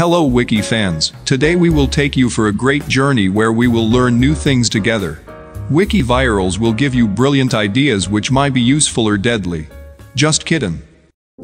Hello Wiki fans, today we will take you for a great journey where we will learn new things together. WikiVirals will give you brilliant ideas which might be useful or deadly. Just kidding.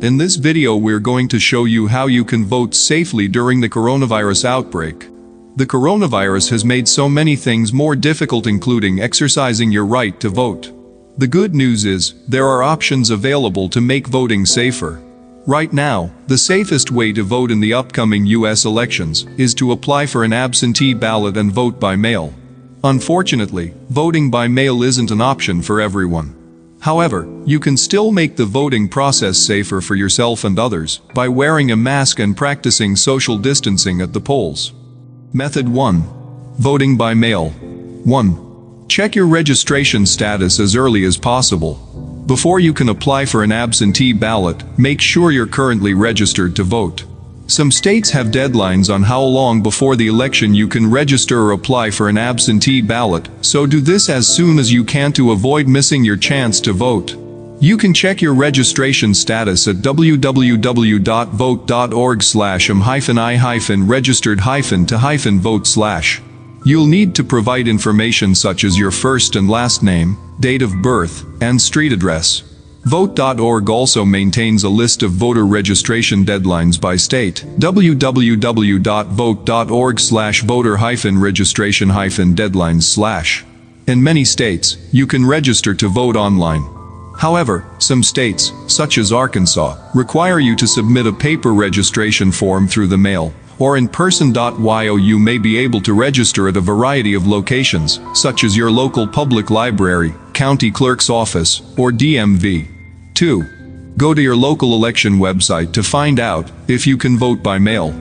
In this video we're going to show you how you can vote safely during the coronavirus outbreak. The coronavirus has made so many things more difficult, including exercising your right to vote. The good news is, there are options available to make voting safer. Right now, the safest way to vote in the upcoming US elections is to apply for an absentee ballot and vote by mail. Unfortunately, voting by mail isn't an option for everyone. However, you can still make the voting process safer for yourself and others by wearing a mask and practicing social distancing at the polls. Method 1. Voting by mail. 1. Check your registration status as early as possible. Before you can apply for an absentee ballot, make sure you're currently registered to vote. Some states have deadlines on how long before the election you can register or apply for an absentee ballot, so do this as soon as you can to avoid missing your chance to vote. You can check your registration status at www.vote.org/m-i-registered-to-vote/. You'll need to provide information such as your first and last name, date of birth, and street address. Vote.org also maintains a list of voter registration deadlines by state. www.vote.org/voter-registration-deadlines/. In many states, you can register to vote online. However, some states, such as Arkansas, require you to submit a paper registration form through the mail or in person. You may be able to register at a variety of locations, such as your local public library, county clerk's office, or DMV. 2. Go to your local election website to find out if you can vote by mail.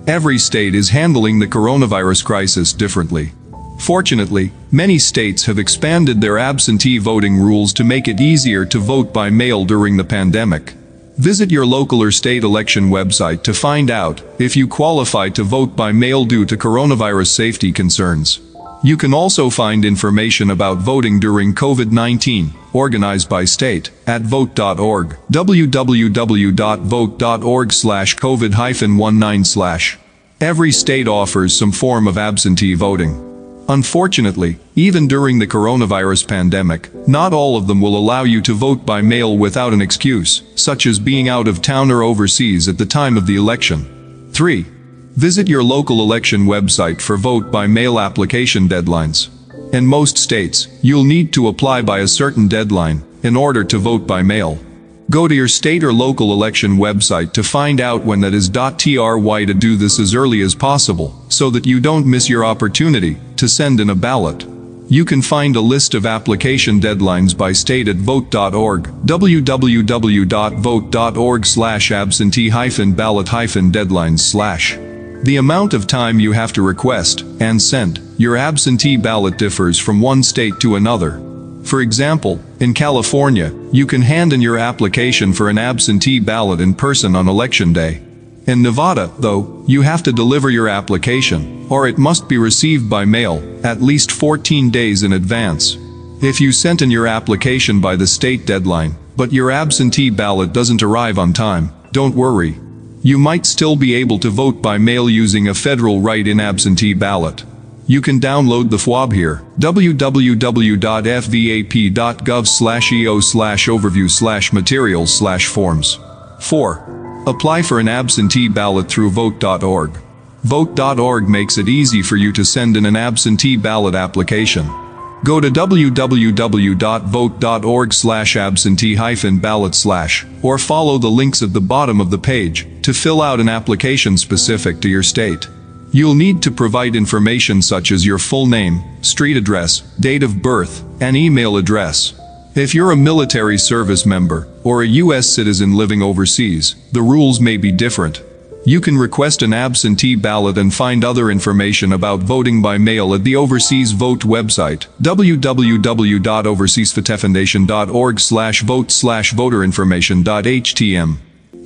Every state is handling the coronavirus crisis differently. Fortunately, many states have expanded their absentee voting rules to make it easier to vote by mail during the pandemic. Visit your local or state election website to find out if you qualify to vote by mail due to coronavirus safety concerns. You can also find information about voting during COVID-19, organized by state, at vote.org, www.vote.org/covid-19/. Every state offers some form of absentee voting. Unfortunately, even during the coronavirus pandemic, not all of them will allow you to vote by mail without an excuse, such as being out of town or overseas at the time of the election. 3. Visit your local election website for vote by mail application deadlines. In most states, you'll need to apply by a certain deadline in order to vote by mail. Go to your state or local election website to find out when that is. Try to do this as early as possible, so that you don't miss your opportunity to send in a ballot. You can find a list of application deadlines by state at vote.org, www.vote.org/absentee-ballot-deadlines/. The amount of time you have to request and send your absentee ballot differs from one state to another. For example, in California, you can hand in your application for an absentee ballot in person on election day. In Nevada, though, you have to deliver your application, or it must be received by mail, at least 14 days in advance. If you sent in your application by the state deadline, but your absentee ballot doesn't arrive on time, don't worry. You might still be able to vote by mail using a federal write-in absentee ballot. You can download the FWAB here, www.fvap.gov/eo/overview/materials/forms. 4. Apply for an absentee ballot through vote.org. Vote.org makes it easy for you to send in an absentee ballot application. Go to www.vote.org/absentee-ballot/ or follow the links at the bottom of the page to fill out an application specific to your state. You'll need to provide information such as your full name, street address, date of birth, and email address. If you're a military service member or a U.S. citizen living overseas, the rules may be different. You can request an absentee ballot and find other information about voting by mail at the Overseas Vote website, www.overseasfoundation.org/vote/voterinformation.htm.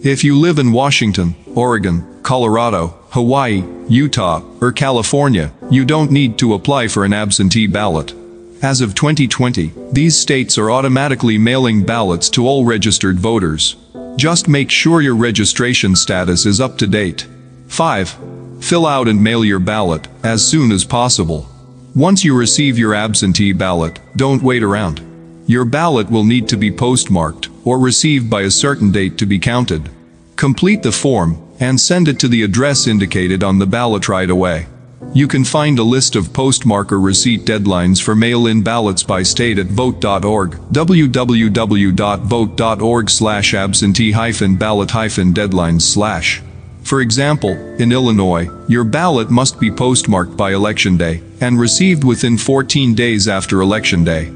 If you live in Washington, Oregon, Colorado, Hawaii, Utah, or California, you don't need to apply for an absentee ballot. As of 2020, these states are automatically mailing ballots to all registered voters. Just make sure your registration status is up to date. 5. Fill out and mail your ballot as soon as possible. Once you receive your absentee ballot, don't wait around. Your ballot will need to be postmarked or received by a certain date to be counted. Complete the form and send it to the address indicated on the ballot right away. You can find a list of postmarker receipt deadlines for mail-in ballots by state at vote.org, www.vote.org/absentee-ballot-deadlines/. For example, in Illinois, your ballot must be postmarked by Election Day and received within 14 days after Election Day.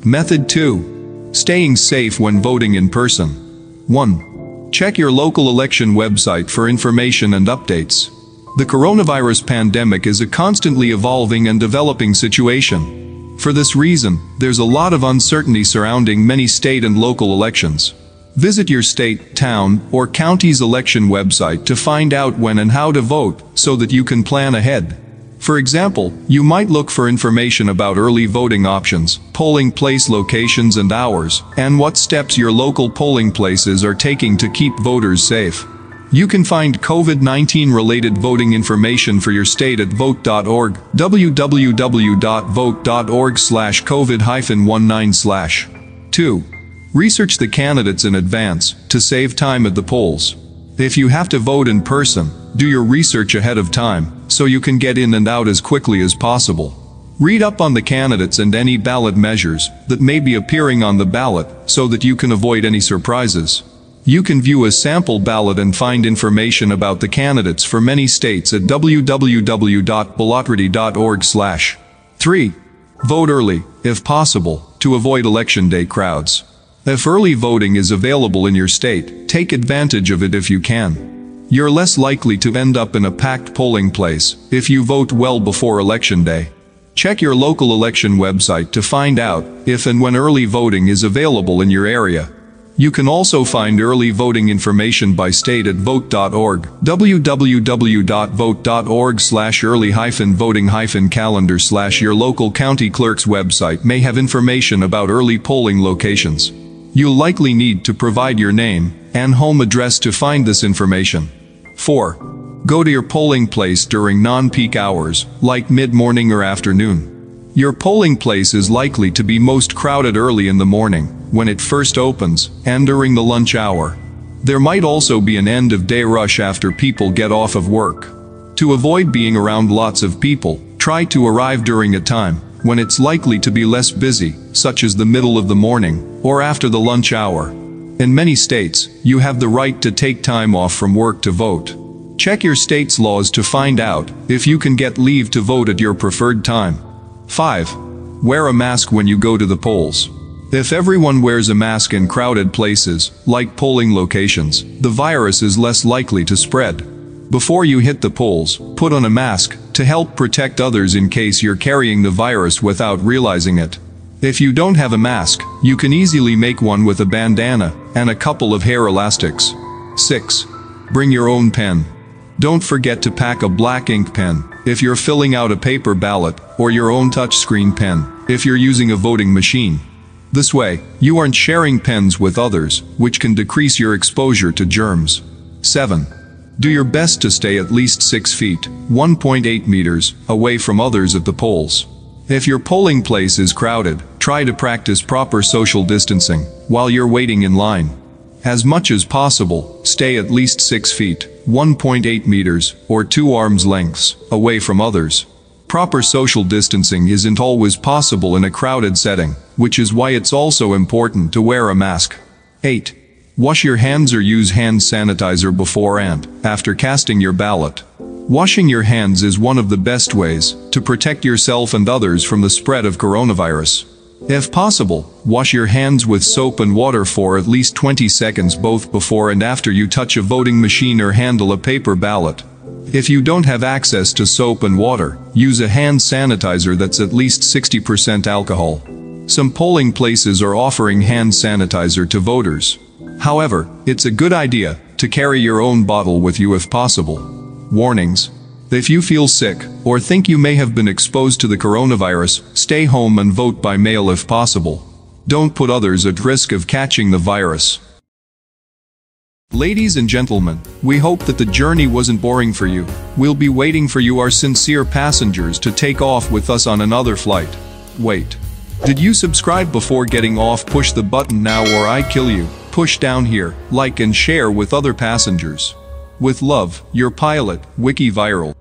Method 2. Staying safe when voting in person. 1. Check your local election website for information and updates. The coronavirus pandemic is a constantly evolving and developing situation. For this reason, there's a lot of uncertainty surrounding many state and local elections. Visit your state, town, or county's election website to find out when and how to vote so that you can plan ahead. For example, you might look for information about early voting options, polling place locations and hours, and what steps your local polling places are taking to keep voters safe. You can find COVID-19 related voting information for your state at vote.org, www.vote.org/covid-19/. 2. Research the candidates in advance to save time at the polls. If you have to vote in person, do your research ahead of time so you can get in and out as quickly as possible. Read up on the candidates and any ballot measures that may be appearing on the ballot so that you can avoid any surprises. You can view a sample ballot and find information about the candidates for many states at www.ballotready.org/. 3. Vote early, if possible, to avoid election day crowds. If early voting is available in your state, take advantage of it if you can. You're less likely to end up in a packed polling place if you vote well before election day. Check your local election website to find out if and when early voting is available in your area. You can also find early voting information by state at vote.org, www.vote.org/early-voting-calendar/ your local county clerk's website may have information about early polling locations. You'll likely need to provide your name and home address to find this information. 4. Go to your polling place during non-peak hours, like mid-morning or afternoon. Your polling place is likely to be most crowded early in the morning, when it first opens, and during the lunch hour. There might also be an end-of-day rush after people get off of work. To avoid being around lots of people, try to arrive during a time when it's likely to be less busy, such as the middle of the morning, or after the lunch hour. In many states, you have the right to take time off from work to vote. Check your state's laws to find out if you can get leave to vote at your preferred time. 5. Wear a mask when you go to the polls. If everyone wears a mask in crowded places, like polling locations, the virus is less likely to spread. Before you hit the polls, put on a mask to help protect others in case you're carrying the virus without realizing it. If you don't have a mask, you can easily make one with a bandana and a couple of hair elastics. 6. Bring your own pen. Don't forget to pack a black ink pen if you're filling out a paper ballot, or your own touchscreen pen if you're using a voting machine. This way, you aren't sharing pens with others, which can decrease your exposure to germs. 7. Do your best to stay at least 6 feet, 1.8 meters, away from others at the polls. If your polling place is crowded, try to practice proper social distancing while you're waiting in line. As much as possible, stay at least 6 feet, 1.8 meters, or 2 arms lengths, away from others. Proper social distancing isn't always possible in a crowded setting, which is why it's also important to wear a mask. 8. Wash your hands or use hand sanitizer before and after casting your ballot. Washing your hands is one of the best ways to protect yourself and others from the spread of coronavirus. If possible, wash your hands with soap and water for at least 20 seconds both before and after you touch a voting machine or handle a paper ballot. If you don't have access to soap and water, use a hand sanitizer that's at least 60% alcohol. Some polling places are offering hand sanitizer to voters. However, it's a good idea to carry your own bottle with you if possible. Warnings. If you feel sick or think you may have been exposed to the coronavirus, stay home and vote by mail if possible. Don't put others at risk of catching the virus. Ladies and gentlemen, we hope that the journey wasn't boring for you. We'll be waiting for you, our sincere passengers, to take off with us on another flight. Wait. Did you subscribe before getting off? Push the button now or I kill you. Push down here, like and share with other passengers. With love, your pilot, WikiViral.